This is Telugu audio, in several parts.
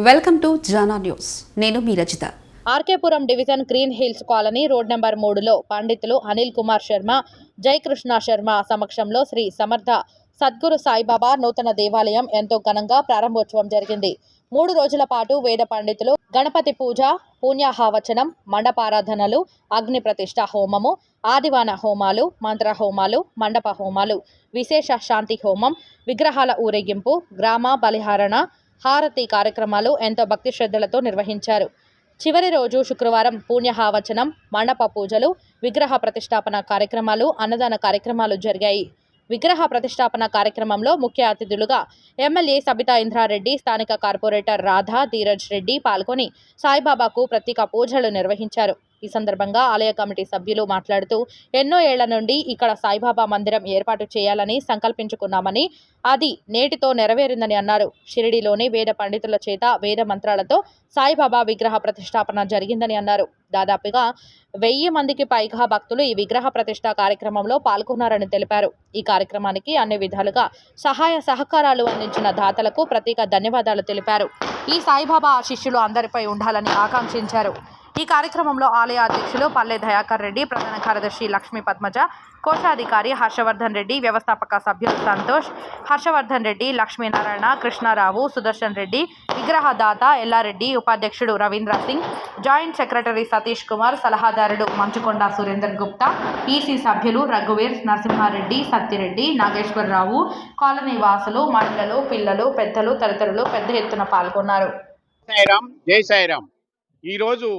వెల్కమ్ టు జానా న్యూస్. నేను మీ Rachitha. RK Puram division green hills colony road number 3లో పండితులు అనిల్ కుమార్ శర్మ, జయకృష్ణ శర్మ సమక్షంలో శ్రీ సమర్థ సద్గురు సాయిబాబా నూతన దేవాలయం ఎంతో ఘనంగా ప్రారంభోత్సవం జరిగింది. 3 రోజుల పాటు వేద పండితులు గణపతి పూజ, పుణ్యాహవచనం, మండపారాధనలు, అగ్ని ప్రతిష్ఠ హోమము, ఆదివాన హోమాలు, మంత్ర హోమాలు, మండప హోమాలు, విశేష శాంతి హోమం, విగ్రహాల ఊరేగింపు, గ్రామ బలిహారణ, హారతి కార్యక్రమాలు ఎంతో భక్తి శ్రద్ధలతో నిర్వహించారు. చివరి రోజు శుక్రవారం పుణ్యాహవచనం, మండప పూజలు, విగ్రహ ప్రతిష్టాపన కార్యక్రమాలు, అన్నదాన కార్యక్రమాలు జరిగాయి. విగ్రహ ప్రతిష్టాపన కార్యక్రమంలో ముఖ్య అతిథులుగా ఎమ్మెల్యే సబితా ఇంద్రారెడ్డి, స్థానిక కార్పొరేటర్ రాధా ధీరజ్ రెడ్డి పాల్గొని సాయిబాబాకు ప్రత్యేక పూజలు నిర్వహించారు. ఈ సందర్భంగా ఆలయ కమిటీ సభ్యులు మాట్లాడుతూ, ఎన్నో ఏళ్ల నుండి ఇక్కడ సాయిబాబా మందిరం ఏర్పాటు చేయాలని సంకల్పించుకున్నామని, అది నేటితో నెరవేరిందని అన్నారు. షిరిడీలోని వేద పండితుల చేత వేద మంత్రాలతో సాయిబాబా విగ్రహ ప్రతిష్టాపన జరిగిందని అన్నారు. దాదాపుగా 1000 మందికి పైగా భక్తులు ఈ విగ్రహ ప్రతిష్ఠ కార్యక్రమంలో పాల్గొన్నారని తెలిపారు. ఈ కార్యక్రమానికి అన్ని విధాలుగా సహాయ సహకారాలు అందించిన దాతలకు ప్రత్యేక ధన్యవాదాలు తెలిపారు. ఈ సాయిబాబా ఆశీస్సులు అందరిపై ఉండాలని ఆకాంక్షించారు. ఈ కార్యక్రమంలో ఆలయ అధ్యక్షులు పల్లె దయాకర్ రెడ్డి, ప్రధాన కార్యదర్శి లక్ష్మీ పద్మజ, కోశాధికారి హర్షవర్ధన్ రెడ్డి, వ్యవస్థాపక సభ్యులు సంతోష్, హర్షవర్ధన్ రెడ్డి, లక్ష్మీనారాయణ, కృష్ణారావు, సుదర్శన్ రెడ్డి, విగ్రహదాత ఎల్లారెడ్డి, ఉపాధ్యక్షుడు రవీంద్ర సింగ్, జాయింట్ సెక్రటరీ సతీష్ కుమార్, సలహాదారుడు మంచుకొండ సురేందర్ గుప్తా, ఈసీ సభ్యులు రఘువీర్, నరసింహారెడ్డి, సత్తిరెడ్డి, నాగేశ్వరరావు, కాలనీ వాసులు, మహిళలు, పిల్లలు, పెద్దలు తదితరులు పెద్ద ఎత్తున పాల్గొన్నారు. సాయిరామ్, జై సాయిరామ్. ఈరోజు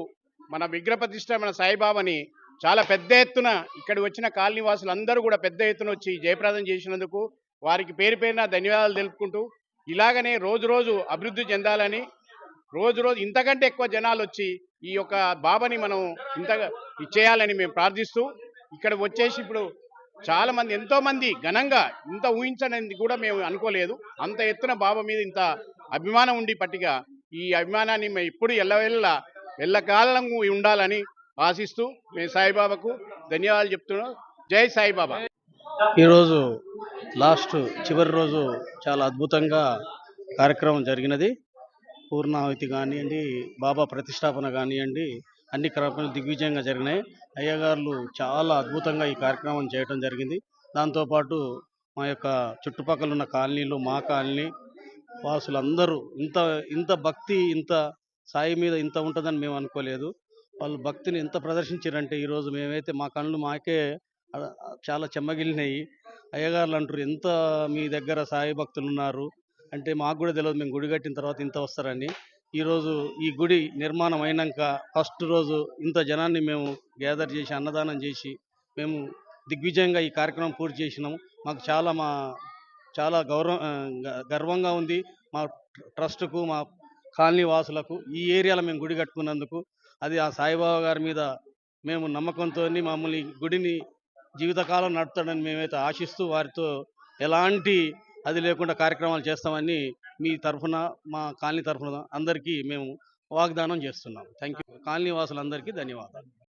మన విగ్రహ ప్రతిష్ట మన సాయిబాబాని చాలా పెద్ద ఎత్తున ఇక్కడ వచ్చిన కాలనీ వాసులు అందరూ కూడా పెద్ద ఎత్తున వచ్చి జయప్రదం చేసినందుకు వారికి పేరు పేరున ధన్యవాదాలు తెలుపుకుంటూ, ఇలాగనే రోజు రోజు అభివృద్ధి చెందాలని, రోజు రోజు ఇంతకంటే ఎక్కువ జనాలు వచ్చి ఈ యొక్క బాబాని మనం ఇంతగా చేయాలని మేము ప్రార్థిస్తూ, ఇక్కడ వచ్చేసి ఇప్పుడు చాలా మంది ఎంతోమంది ఘనంగా ఇంత ఊహించడానికి కూడా మేము అనుకోలేదు. అంత ఎత్తున బాబా మీద ఇంత అభిమానం ఉండి పట్టిగా ఈ అభిమానాన్ని మేము ఇప్పుడు ఎల్లకాలం ఉండాలని ఆశిస్తూ మేము సాయిబాబాకు ధన్యవాదాలు చెప్తున్నాం. జై సాయిబాబా. ఈరోజు చివరి రోజు చాలా అద్భుతంగా కార్యక్రమం జరిగినది. పూర్ణాహుతి కానివ్వండి, బాబా ప్రతిష్టాపన కానివ్వండి, అన్ని కార్యక్రమాలు దిగ్విజయంగా జరిగినాయి. అయ్యగారులు చాలా అద్భుతంగా ఈ కార్యక్రమం చేయడం జరిగింది. దాంతోపాటు మా యొక్క చుట్టుపక్కల ఉన్న కాలనీలు, మా కాలనీ వాసులందరూ ఇంత భక్తి, ఇంత సాయి మీద ఇంత ఉంటుందని మేము అనుకోలేదు. వాళ్ళు భక్తిని ఎంత ప్రదర్శించారంటే ఈరోజు మేమైతే మా కళ్ళు మాకే చాలా చెమ్మగిలినాయి. అయ్యగారులు అంటారు, ఎంత మీ దగ్గర సాయి భక్తులు ఉన్నారు అంటే మాకు కూడా తెలియదు, మేము గుడి కట్టిన తర్వాత ఇంత వస్తారని. ఈరోజు ఈ గుడి నిర్మాణం అయినాక ఫస్ట్ రోజు ఇంత జనాన్ని మేము గ్యాదర్ చేసి అన్నదానం చేసి మేము దిగ్విజయంగా ఈ కార్యక్రమం పూర్తి చేసినాము. మాకు చాలా గర్వంగా ఉంది. మా ట్రస్టుకు, మా కాలనీ వాసులకు, ఈ ఏరియాలో మేము గుడి కట్టుకున్నందుకు. అది ఆ సాయిబాబా గారి మీద మేము నమ్మకంతో మమ్మల్ని గుడిని జీవితకాలం నడుపుతాడని మేమైతే ఆశిస్తూ వారితో ఎలాంటి అది లేకుండా కార్యక్రమాలు చేస్తామని మీ తరఫున, మా కాలనీ తరఫున అందరికీ మేము వాగ్దానం చేస్తున్నాం. Thank you. కాలనీ వాసులందరికీ ధన్యవాదాలు.